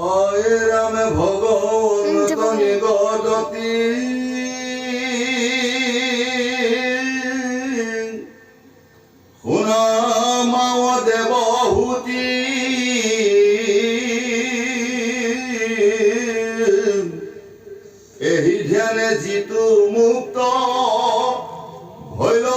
অয়ে ৰামে ভগবান তনি গদতি শুনা মাৱ দেৱহূতি এহি ধ্যানে যিটো মুক্ত হইল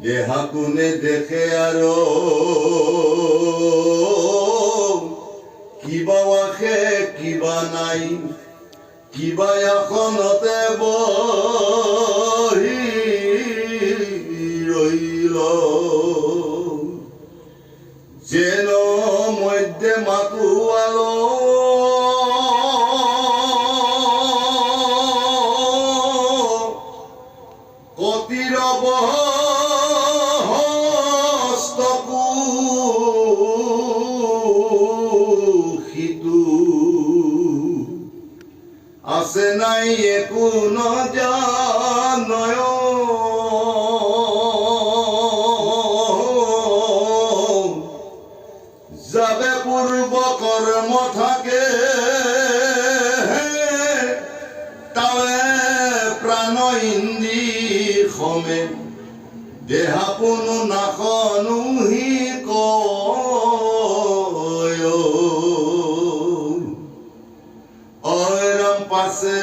দেহা কোনে দেখে আৰু কিবা আখে কিবা নাই কিবা এখনতে বহি ৰহিল যেন মধ্যে মাতুৱাল কতিৰ হস্তকু সিটো আছে নাই একো নজানয় যাবে পূৰ্ব কৰ্ম থাকে তাৱে প্রাণ ইন্দ্রি সমে দেহা পুনু নাখনুহি কয় অয়রাম পাছে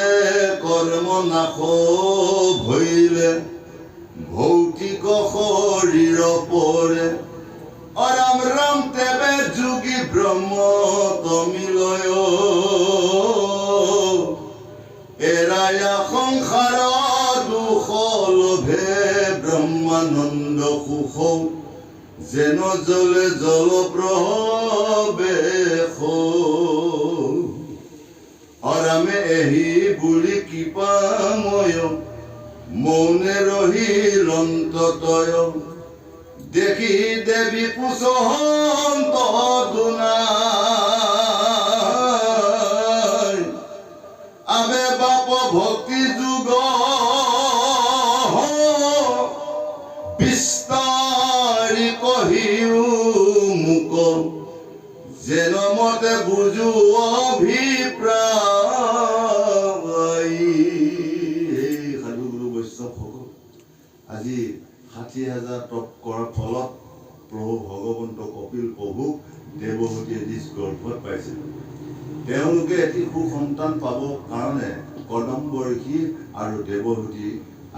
কর্ম নাখ ভইলে ভৌতিক শরীর পরে অরাম রাম তেবে যোগী ব্রহ্ম তমিলয় এরায়া সংসার দুখ লোভে ব্রহ্মানন্দ সুখ যেন জলে জল প্রবেশ অরামে এহি বুলি কৃপাময় মৌনে রহিল অন্ততয় দেখি দেবী পুষন্ত দুনাই আবে বাপ ভক্তি যুগ বিস্তারি কহিও মুক যেন মতে বুঝু অভিপ্রায় সাধু গুৰু বৈষ্ণৱ ভকত আজি ৬০,০০০ তপ কৰাৰ ফলত প্ৰভু ভগৱন্ত কপিল প্ৰভুক দেৱহূতিয়ে নিজ গৰ্ভত পাইছিল। তেওঁলোকে এটি সুসন্তান পাবৰ কাৰণে কদম্ব ঋষি আৰু দেৱহূতি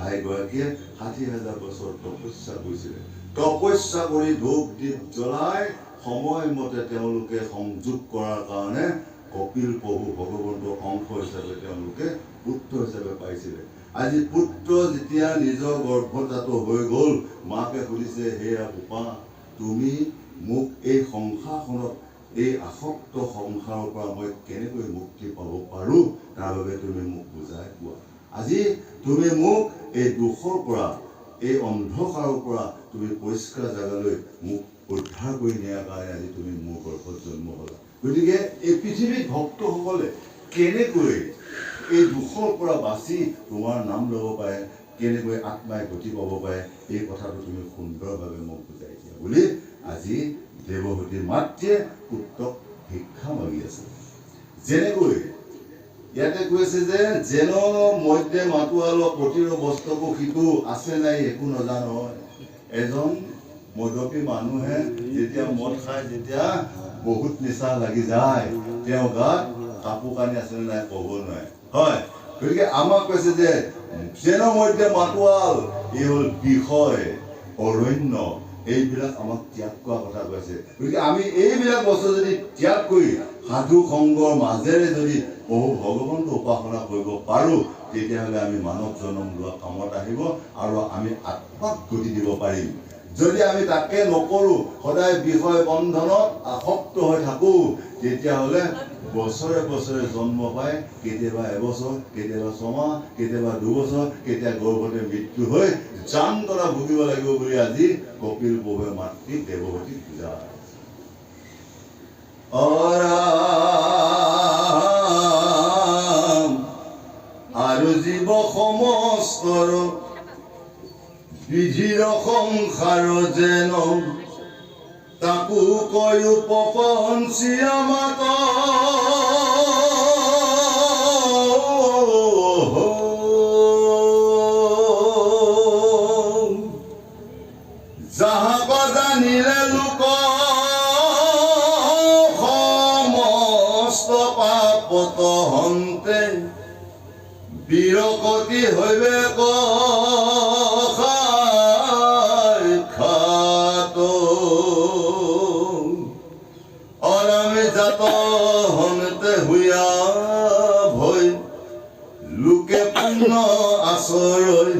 আইগৰাকীয়ে ৬০,০০০ বছৰ তপস্যা কৰিছিলে। তপস্যা কৰি ধূপ দীপ জ্বলাই সময়মতে তেওঁলোকে সংযোগ কৰাৰ কাৰণে কপিল প্ৰভু ভগৱন্তৰ অংশ হিচাপে তেওঁলোকে পুত্ৰ হিচাপে পাইছিলে। আজি পুত্ৰ যেতিয়া নিজৰ গৰ্ভজাত হৈ গ'ল, মাকে সুধিছে, হেৰা বোপা, তুমি মোক এই সংসাৰখনত এই আসক্ত সংসাৰৰ পৰা মই কেনেকৈ মুক্তি পাব পাৰোঁ, তাৰ বাবে তুমি মোক বুজাই কোৱা। আজি তুমি মোক এই দুখৰ পৰা, এই অন্ধকাৰৰ পৰা তুমি পৰিষ্কাৰ জেগালৈ মোক উদ্ধাৰ কৰি নিয়াৰ কাৰণে আজি তুমি মোৰ গৰ্ভত জন্ম হ'লা। গতিকে এই পৃথিৱীত ভক্তসকলে কেনেকৈ এই দুখৰ পৰা বাচি তোমাৰ নাম ল'ব পাৰে, কেনেকৈ আত্মাই গতি পাব পাৰে, এই কথাটো তুমি সুন্দৰভাৱে মোক বুজাই দিয়া বুলি আজি দেৱহূতিৰ মাতৃয়ে পুত্ৰক শিক্ষা মাগি আছে। যেনেকৈ ইয়াতে কৈছে যে যেন মধ্যে মাতুৱাল প্ৰতিৰ বস্তুকো সিটো আছে নাই একো নজানো। এজন মদ্যপী মানুহে যেতিয়া মদ খায়, যেতিয়া বহুত নিচা লাগি যায়, তেওঁ গাত কাপোৰ কানি আছে নে নাই ক'ব নোৱাৰে, হয়। গতিকে আমাক কৈছে যে যেন মধ্যে মাতুৱাল, এই হ'ল বিষয়, অৰণ্য, এইবিলাক আমাক ত্যাগ কৰা কথা কৈছে। গতিকে আমি এইবিলাক বস্তু যদি ত্যাগ কৰি সাধু সংগৰ মাজেৰে যদি বহু ভগৱন্ত উপাসনা কৰিব পাৰোঁ, তেতিয়াহ'লে আমি মানৱ জন্ম লোৱা কামত আহিব আৰু আমি আত্মাক গতি দিব পাৰিম। যদি আমি তাকে নকৰোঁ, সদায় বিষয় বন্ধনত আসক্ত হৈ থাকোঁ, তেতিয়াহ'লে বছৰে বছৰে জন্ম পাই কেতিয়াবা এবছৰ, কেতিয়াবা ছমাহ, কেতিয়াবা দুবছৰ, কেতিয়া গৰ্ভতে মৃত্যু হৈ যান্ত্ৰণা ভুগিব লাগিব বুলি আজি কপিল প্ৰভুৱে মাতৃ দেৱহূতিক বুজায়। আৰু জীৱ সমস্তৰ বিধিৰ সংসাৰ যেন তাকো কয় উপপঞ্চীয়া মাত যাহাক জানিলে লোক সমস্ত পাপত হন্তে বিৰকতি হৈবে খাত অৰামে জাত হন্তে হুয়া ভয় লোকে পুণ্য আচৰয়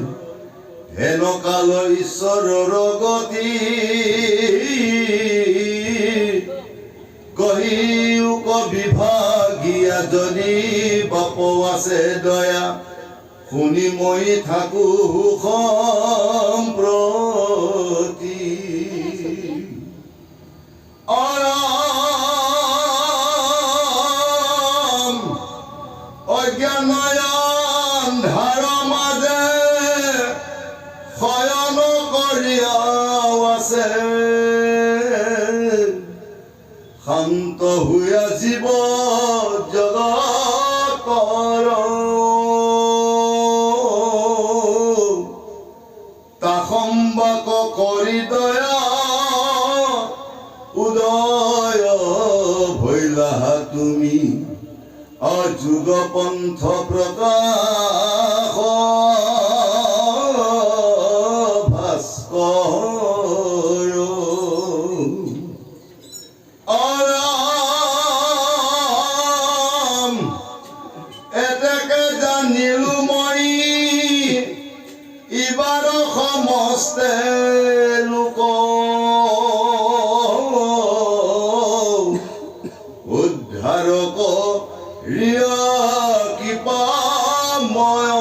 হেন কাল ঈশ্বৰৰ গতি কহিউক বিভাগীয়া যদি বাপ আছে দয়া শুনি মই থাকো সম্প্ৰতি অজ্ঞানয়ন ধাৰ মাজে শয়ন কৰিয়াও আছে শান্ত হুয়া জীৱ জগতৰ তা সম্বাক কৰি দয়া উদয় ভৈলা তুমি অযুগ পন্থ প্ৰকাশ ভাস্কৰ অৰাম এতেকে জানিলো মই ইবাৰ সমস্তে লোক উদ্ধাৰক ৰিয়া কৃপাময়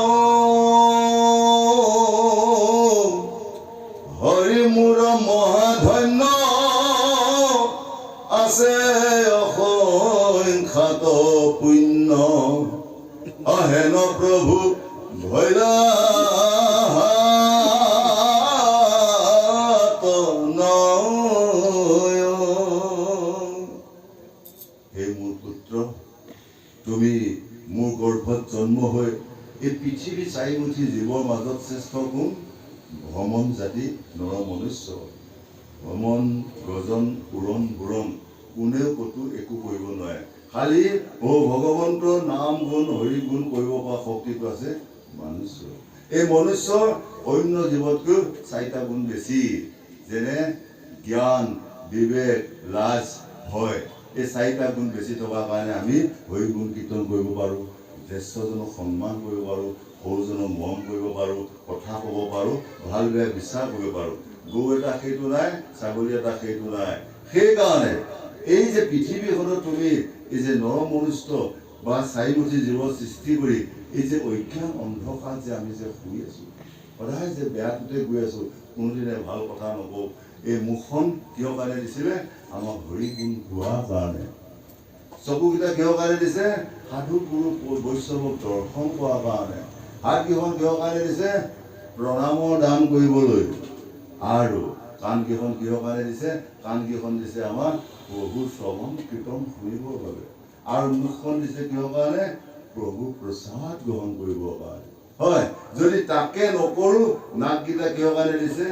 হৰি মোৰ মহাধন্য আছে অসংখ্যাত পুণ্য অহেন প্ৰভু ভৈলা হে মোৰ পুত্ৰ তুমি মোৰ গৰ্ভত জন্ম হৈ এই পৃথিৱী চাৰিমুঠি জীৱৰ মাজত শ্ৰেষ্ঠ গুণ ভ্ৰমণ জাতি নৰ মনুষ্য ভ্ৰমণ গজন উৰণ বুৰণ কোনেও ক'তো একো কৰিব নোৱাৰে খালি ভগৱন্তৰ নাম গুণ হৰি গুণ কৰিব পৰা শক্তিটো আছে মনুষ্য এই মনুষ্যৰ অন্য জীৱতকৈ 4টা গুণ বেছি যেনে জ্ঞান বিবেক লাজ ভয় এই 4টা গুণ বেছি থকাৰ কাৰণে আমি হৰি গুণ কীৰ্তন কৰিব পাৰোঁ জ্যেষ্ঠজনক সন্মান কৰিব পাৰোঁ সৰুজনক মৰম কৰিব পাৰোঁ কথা ক'ব পাৰোঁ ভাল বেয়া বিচাৰ কৰিব পাৰোঁ গৰু এটা সেইটো নাই ছাগলী এটা সেইটো নাই সেইকাৰণে এই যে পৃথিৱীখনত তুমি এই যে নৰ মনুষ্য বা চাৰিমুঠি জীৱ সৃষ্টি কৰি এই যে অজ্ঞান অন্ধকাৰ যে আমি যে শুই আছোঁ সদায় যে বেয়াটোতে গৈ আছোঁ কোনোদিনে ভাল কথা নকওঁ এই মুখখন কিহৰ কাৰণে দিছিলে আমাৰ হৰি গুণ গোৱাৰ কাৰণে চকুকেইটা কিহৰ কাৰণে দিছে সাধু গুৰু বৈষ্ণৱক দৰ্শন কৰাৰ কাৰণে হাতকেইখন কিহৰ কাৰণে দিছে প্ৰণামৰ দান কৰিবলৈ আৰু কাণকেইখন কিহৰ কাৰণে দিছে কাণকেইখন দিছে আমাৰ প্ৰভু শ্ৰৱণ কীৰ্তন শুনিবৰ বাবে আৰু মুখখন দিছে কিহৰ কাৰণে প্ৰভু প্ৰসাদ গ্ৰহণ কৰিবৰ কাৰণে হয় যদি তাকে নকৰোঁ নাককেইটা কিহৰ কাৰণে দিছে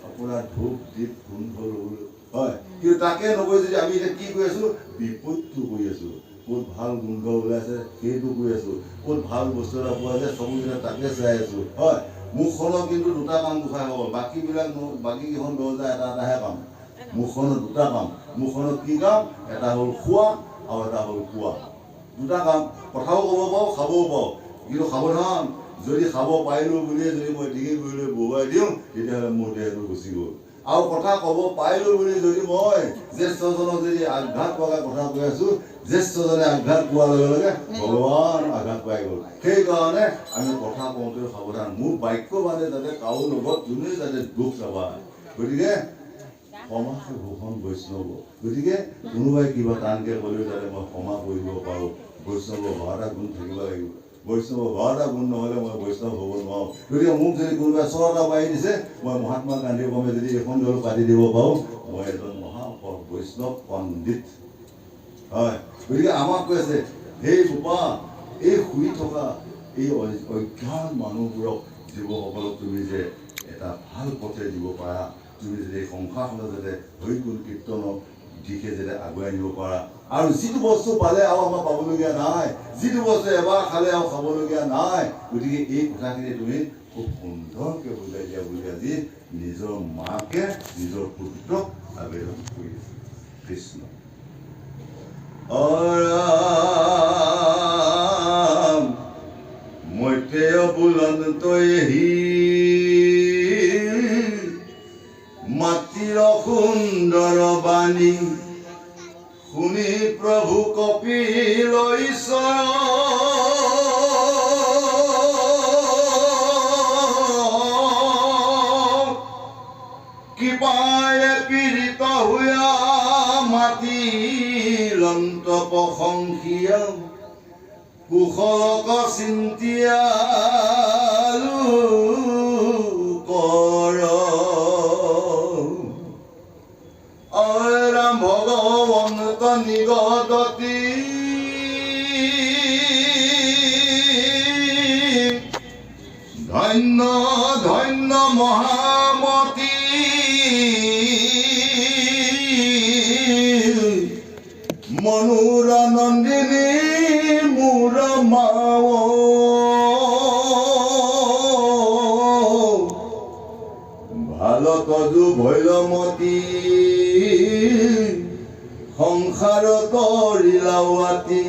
আপোনাৰ ধূপ দীপ গোন্ধ ল'বলৈ হয় কিন্তু তাকে নকৰি যদি আমি এতিয়া কি কৰি আছোঁ বিপদটো কৰি আছোঁ ক'ত ভাল গোন্ধ ওলাইছে সেইটো কৰি আছোঁ ক'ত ভাল বস্তু এটা পোৱা যায় চকুকেইটা তাকে চাই আছোঁ হয় মুখখনৰ কিন্তু 2টা কাম গোসাই হ'ব বাকীকেইখন দৰ্জা এটাহে কাম মুখখনৰ 2টা কাম মুখখনত কি কাম এটা হ'ল খোৱা আৰু এটা হ'ল খোৱা 2টা কাম কথাও ক'ব পাৰোঁ খাবও পাৰোঁ কিন্তু সাৱধান যদি খাব পাৰিলোঁ বুলিয়ে যদি মই ডিঙি গুৰিলৈ বহুৱাই দিওঁ তেতিয়াহ'লে মোৰ দেহটো গুচি গ'ল আৰু কথা ক'ব পাৰিলোঁ বুলি যদি মই জ্যেষ্ঠজনক যদি আঘাত পোৱাৰ কথা কৈ আছোঁ জ্যেষ্ঠজনে আঘাত পোৱাৰ লগে লগে ভগৱান আঘাত পাই গ'ল সেইকাৰণে আমি কথা কওঁতে সাৱধান মোৰ বাক্য মানে যাতে কাৰো লগত যোনে যাতে দুখ নাপায় গতিকে ক্ষমাকে ভূষণ বৈষ্ণৱ গতিকে কোনোবাই কিবা টানকৈ ক'লেও যাতে মই ক্ষমা কৰিব পাৰোঁ বৈষ্ণৱ 12টা গুণ থাকিব লাগিব বৈষ্ণৱ 10টা গুণ নহ'লে মই বৈষ্ণৱ হ'ব নোৱাৰোঁ। গতিকে মোক যদি কোনোবাই 6টা পাৰি দিছে, মই মহাত্মা গান্ধীৰ কমে যদি এখন দল পাতি দিব পাৰোঁ, মই এজন বৈষ্ণৱ পণ্ডিত। হয়, গতিকে আমাক কৈ আছে, সেই বোপা এই শুই থকা এই অজ্ঞান মানুহবোৰক যুৱকসকলক তুমি যে এটা ভাল পথে দিব পাৰা, তুমি যদি সংসাৰখনত যাতে হৰিগুণ কীৰ্তনৰ দিশে যাতে আগুৱাই নিব পাৰা, আৰু যিটো বস্তু পালে আৰু আমাৰ পাবলগীয়া নাই, যিটো বস্তু এবাৰ খালে আৰু খাবলগীয়া নাই, গতিকে এই কথাখিনি তুমি খুব সুন্দৰকৈ বুজাই দিয়া বুলি আজি নিজৰ মাকে নিজৰ পুত্ৰক আবেদন কৰিছে। কৃষ্ণ মধ্যে বুলন্ত এহি মাতৃৰ সুন্দৰ বাণী শুনি প্ৰভু কপিল ঈশ্বৰ কৃপায়ে পীড়িত হোৱা মাতিলন্ত প্ৰশংসীয় কুশলক চিন্তিয়ালো কৰ ৰাম ভগৱন্ত নিগদতি ধন্য ধন্য মহামতী মনুৰা নন্দিনী মোৰ মাও ভাল তজু ভৈলমতী সংসাৰত লীলাৱতী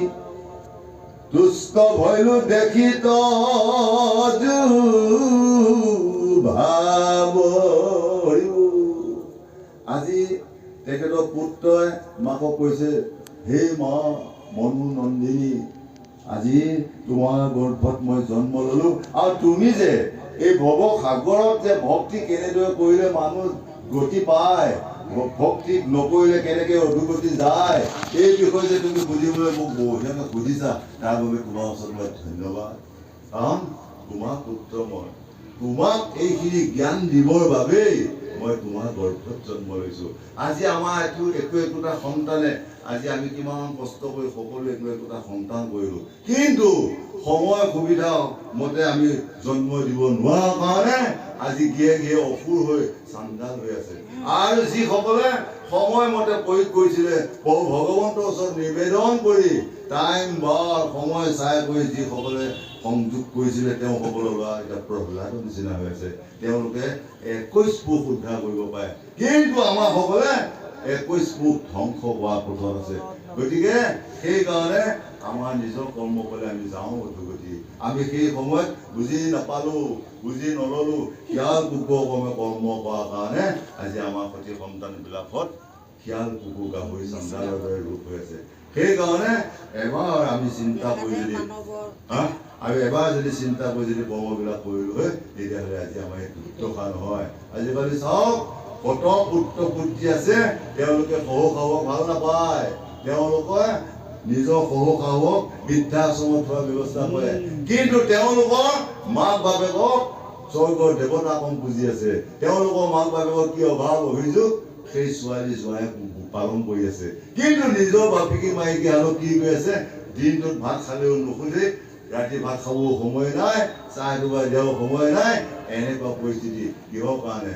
দুষ্ট ভৈলো দেখি তজু ভাব। আজি তেখেতৰ পুত্ৰই মাকক কৈছে, হে মা মনু নন্দিনী, আজি তোমাৰ গৰ্ভত মই জন্ম ললো, আৰু তুমি যে এই ভৱসাগৰত যে ভক্তি কেনেদৰে কৰিলে মানুহ গতি পায়, ভক্তি নকৰিলে কেনেকৈ অধোগতি যায়, এই বিষয়ে যে তুমি বুজিবলৈ মোক বঢ়িয়াকৈ সুধিছা, তাৰ বাবে তোমাৰ ওচৰত মই ধন্যবাদ। কাৰণ তোমাৰ পুত্ৰ মই, তোমাক এইখিনি জ্ঞান দিবৰ বাবেই মই তোমাৰ গৰ্ভত জন্ম লৈছোঁ। আজি আমাৰ একোটা সন্তানে, আজি আমি কিমান কষ্ট কৰি সকলোৱে একোটা সন্তান কৰিলোঁ, কিন্তু সময় সুবিধা মতে আমি জন্ম দিব নোৱাৰা কাৰণে আজি গিয়ে গিয়ে অসুৰ হৈ চাণ্ডাল হৈ আছে। আৰু যিসকলে সময়মতে প্ৰয়োগ কৰিছিলে, প্ৰভু ভগৱন্তৰ ওচৰত নিবেদন কৰি টাইম বাৰ সময় চাই কৰি যিসকলে সংযোগ কৰিছিলে, তেওঁসকলৰ ল'ৰা এতিয়া প্ৰহ্লাদৰ নিচিনা হৈ আছে। তেওঁলোকে 21 পুৰুষ উদ্ধাৰ কৰিব পাৰে, কিন্তু আমাৰ সকলে 21 পুৰুষ ধ্বংস হোৱাৰ পথত আছে। গতিকে সেইকাৰণে আমাৰ নিজৰ কৰ্ম কৰিলে আমি যাওঁ অধোগতি। আমি সেই সময়ত বুজি নাপালো, বুজি নললো, শিয়াল কুকুৰ কৰ্ম কৰাৰ কাৰণে আজি আমাৰ সতি সন্তানবিলাকত শিয়াল কুকুৰ গাহৰি চাণ্ডালৰ দৰে ৰূপ হৈ আছে। সেইকাৰণে এবাৰ আমি চিন্তা কৰি যদি কৰ্মবিলাক কৰিলো হয়, তেতিয়াহ'লে আজি আমাৰ এই দুৰ্দশা নহয়। আজিকালি চাওক, কত পুত্ৰ পুত্ৰী আছে, তেওঁলোকে শহু শাহুক ভাল নাপায়, তেওঁলোকে নিজৰ শহু শাহুক বৃদ্ধাশ্ৰমত থোৱাৰ ব্যৱস্থা কৰে, কিন্তু তেওঁলোকৰ মাক বাপেকক স্বৰ্গৰ দেৱতা কম পুজি আছে। তেওঁলোকৰ মাক বাপেকৰ কি অভাৱ অভিযোগ সেই ছোৱালী জোৱাই পালন কৰি আছে, কিন্তু নিজৰ বাপেকি মাইকী আৰু কি কৰি আছে, দিনটোত ভাত খালেও নুশুধে, ৰাতি ভাত খাবও সময় নাই, চাহ দুবাৰ দিয়াও সময় নাই, এনেকুৱা পৰিস্থিতি। কিহৰ কাৰণে?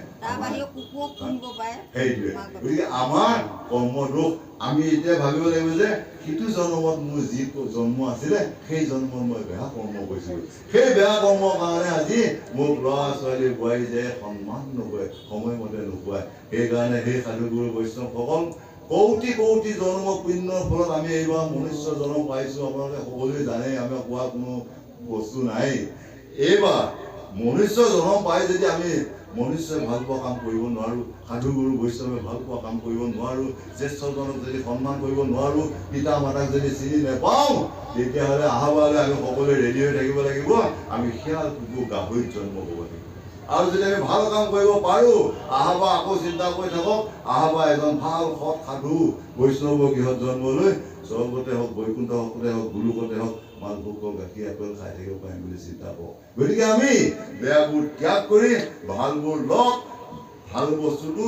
সেইটোৱে। গতিকে আমাৰ কৰ্ম দোষ। আমি এতিয়া ভাবিব লাগিব যে সিটো জন্মত মোৰ যি জন্ম আছিলে, সেই জন্মত মই বেয়া কৰ্ম কৰিছিলোঁ, সেই বেয়া কৰ্মৰ কাৰণে আজি মোক ল'ৰা ছোৱালী বোৱাৰী যে সন্মান নকৰে, সময়মতে নোখোৱায়। সেইকাৰণে সেই সাধুগুৰু বৈষ্ণৱসকল কৌটি কৌটি জন্ম পুণ্যৰ ফলত আমি এইবাৰ মনুষ্য জন্ম পাইছোঁ। আপোনালোকে সকলোৱে জানে, আমি কোৱা কোনো বস্তু নাই। এইবাৰ মনুষ্য জন্ম পাই যদি আমি মনুষ্যই ভাল পোৱা কাম কৰিব নোৱাৰোঁ, সাধুগুৰু বৈষ্ণৱে ভাল পোৱা কাম কৰিব নোৱাৰোঁ, জ্যেষ্ঠজনক যদি সন্মান কৰিব নোৱাৰোঁ, পিতা মাতাক যদি চিনি নাপাওঁ, তেতিয়াহ'লে আহাবাৰলৈ আমি সকলোৱে ৰেডি হৈ থাকিব লাগিব, আমি শিয়াল কুকুৰ গাহৰিত জন্ম হ'ব লাগিব। আৰু যদি আমি ভাল কাম কৰিব পাৰোঁ, আহাবাৰ আকৌ চিন্তা কৰি থাকক, আহাবাৰ এজন ভাল সৎ সাধু বৈষ্ণৱ গৃহত জন্ম লৈ স্বৰ্গতে হওক, বৈকুণ্ঠতে হওক, গোলোকতে হওক মালভোগ গাখীৰ আপেল খাই থাকিব পাৰিম বুলি চিন্তা কৰোঁ। গতিকে আমি বেয়াবোৰ ত্যাগ কৰি ভালবোৰ লওক। ভাল বস্তুটো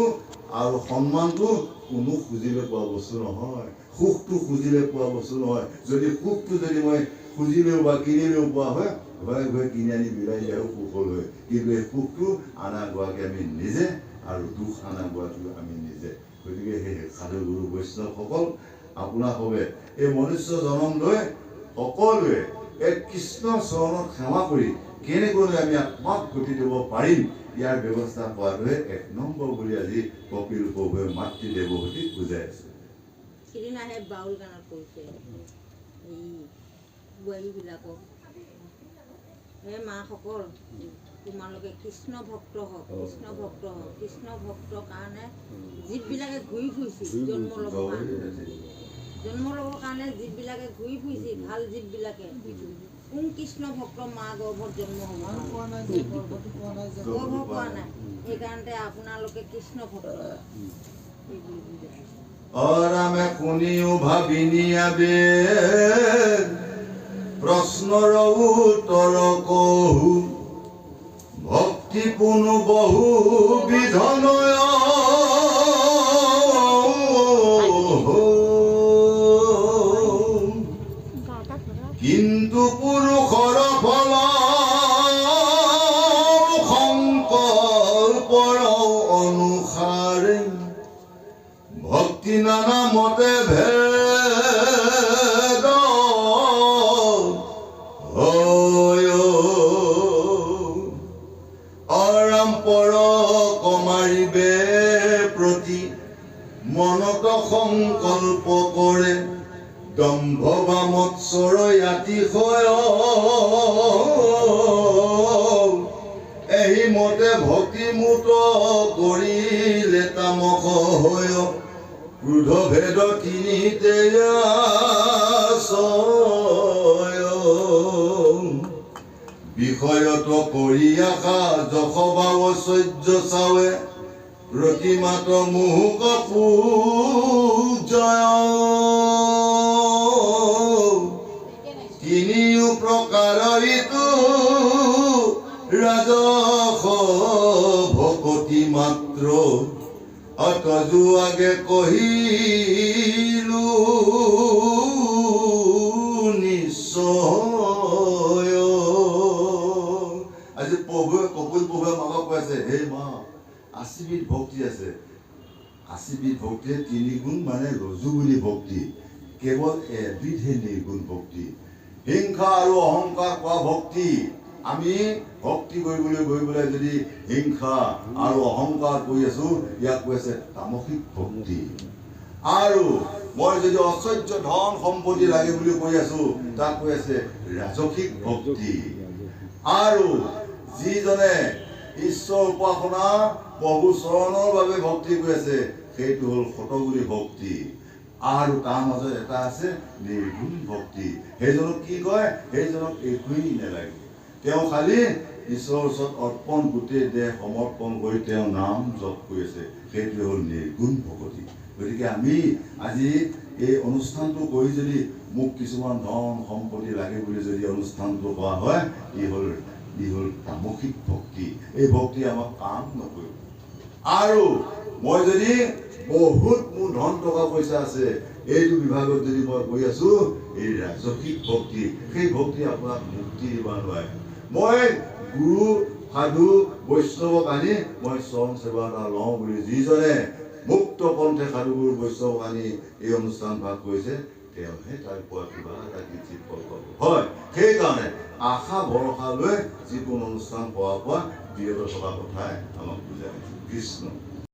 আৰু সন্মানটো কোনো খুজিলে পোৱা বস্তু নহয়, সুখটো খুজিলে পোৱা বস্তু নহয়। যদি সুখটো যদি মই খুজিলেও বা কিনিলেও পোৱা হয়, ঘৰে ঘৰে কিনি আনি বিলাই দিয়াও সুখ হ'ল হয়। কিন্তু এই সুখটো আনা গোৱাকে আমি নিজে, আৰু দুখ আনা গোৱাটো আমি নিজে। গতিকে সেই সাধু গুৰু বৈষ্ণৱসকল, আপোনালোকে এই মনুষ্য জনম লৈ সকলোৱে এক কৃষ্ণ চৰণত সেৱা কৰি কেনেকৈ আমি আত্মাক গতি দিব পাৰিম, ইয়াৰ ব্যৱস্থা কৰাটোৱে 1 নম্বৰ বুলি আজি কপিল প্ৰভুৱে মাতৃদেৱহতীক বুজাই আছে। সিদিনা সেই বাউল গানত কৈছে, এই বোৱাৰীবিলাকক, হে মাসকল, তোমালোকে কৃষ্ণ ভক্ত হওক, কৃষ্ণ ভক্ত হওক। কৃষ্ণ ভক্তৰ কাৰণে জীৱবিলাকে ঘূৰি ফুৰিছিল জন্ম ল'বৰ কাৰণে জীৱবিলাকে ঘূৰি ফুৰিছিল, ভাল জীৱবিলাকে। কোন কৃষ্ণ ভক্ত মা গৰ্ভত জন্ম হ'ব, গৰ্ভ পোৱা নাই। সেইকাৰণে আপোনালোকে কৃষ্ণ ভক্ত। অৰামে শুনিও ভাবিনি আবে প্ৰশ্নৰ উত্তৰ কহু, ভক্তি পুনু বহু বিধনয় কিন্তু পুৰুষৰ ফল সংকল্পৰ অনুসাৰে ভক্তি নানা মতে ভেদ অৰাম পৰ কমাৰিবে প্ৰতি মনত সংকল্প কৰে, দম্ভ বা মৎসৰ অতিশয় এই মতে ভক্তি মুত কৰিলে তামস হয়, ক্ৰোধ ভেদ তিনিতে বিষয়ত কৰি আশা যশ ভাৱ সহ্য চাৱে, প্ৰতিমাত মুহুক পূজয়। তিনিও প্ৰকাৰ ঋতু ৰাজস ভকতি মাত্ৰ, অতজু আগে কহিলো নিশ্চয়। আজি প্ৰভুৱে কপিল প্ৰভুৱে মাকক কৈ আছে, হে মা, 80 বিধ ভক্তি আছে। 80 বিধ ভক্তিয়ে 3 গুণ মানে ৰজু বুলি ভক্তি, কেৱল এবিধহে নিৰ্গুণ ভক্তি, হিংসা আৰু অহংকাৰ কোৱা ভক্তি। আমি ভক্তি কৰিবলৈ গৈ পেলাই যদি হিংসা আৰু অহংকাৰ কৰি আছো, ইয়াক কৈ আছে তামসিক ভক্তি। আৰু মই যদি অসহ্য ধন সম্পত্তি লাগে বুলি কৈ আছো, তাক কৈ আছে ৰাজসিক ভক্তি। আৰু যিজনে ঈশ্বৰ উপাসনা প্ৰভু চৰণৰ বাবে ভক্তি কৰি আছে, সেইটো হ'ল শতগুণী ভক্তি। আৰু তাৰ মাজত এটা আছে নিৰ্গুণ ভক্তি। সেইজনক কি কয়? সেইজনক একোৱেই নালাগে, তেওঁ খালি ঈশ্বৰৰ ওচৰত অৰ্পণ গোটেই দেহ সমৰ্পণ কৰি তেওঁ নাম জপ কৰি আছে, সেইটোৱে হ'ল নিৰ্গুণ ভক্তি। গতিকে আমি আজি এই অনুষ্ঠানটো কৰি যদি মোক কিছুমান ধন সম্পত্তি লাগে বুলি যদি অনুষ্ঠানটো কৰা হয়, ই হ'ল তামসিক ভক্তি। এই ভক্তি আমাক কাম নকৰিব। আৰু মই যদি বহুত মোৰ ধন টকা পইচা আছে, এইটো বিভাগত যদি মই গৈ আছো, এই ৰাজসিক ভক্তি, সেই ভক্তি আপোনাক মুক্তি দিব নোৱাৰে। মই গুৰু সাধু বৈষ্ণৱক আনি মই চৰণ সেৱা এটা লওঁ বুলি যিজনে মুক্ত পন্থে সাধু গুৰু বৈষ্ণৱক আনি এই অনুষ্ঠান ভাগ কৰিছে, তেওঁহে তাৰ পৰা কিবা এটা কৃতিত ফল পাব। হয়, সেইকাৰণে আশা ভৰসা লৈ যিকোনো অনুষ্ঠান কৰা পৰা বিৰত থকা কথাই আমাক বুজাই কৃষ্ণ।